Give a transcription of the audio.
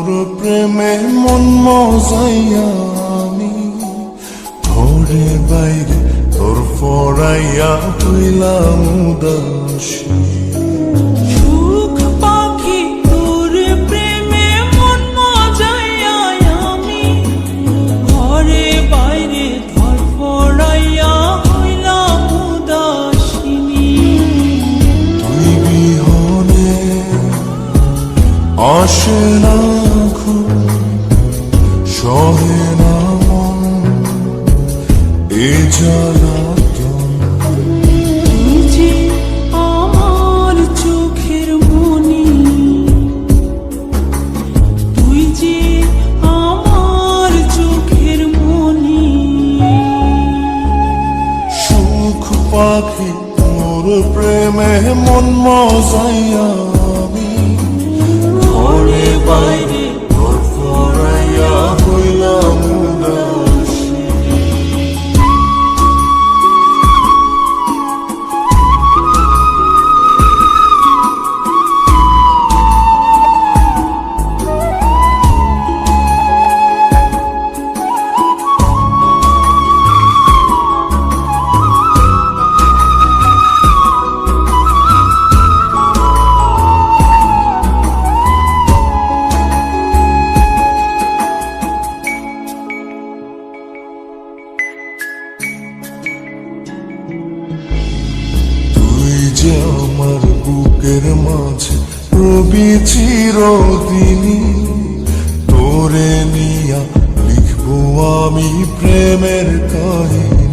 তোর প্রেমে মন মজাইয়া আমি ঘরে বাইরে তোর ফরাইয়া হইলাম উদাসী। সুখ পাখি তোর প্রেমে মন মজাইয়া আমি ঘরে বাইরে ধরফরাইয়া হইলাম উদাসিনী। তুই বিহনে আসে না ঘুম, সহে না মন এ জ্বালাতন। তুই যে আমার চোখের মনি, তুই যে আমার চোখের মনি। সুখ পাখি তোর প্রেমে মন মজাইয়া আমি ঘরে বাইরে তোর ফরাইয়া হইলাম উদাসী। তুই যে আমার বুকের মাঝে রবি চিরদিনই, তোরে নিয়া লিখবো আমি প্রেমের কাহিনী।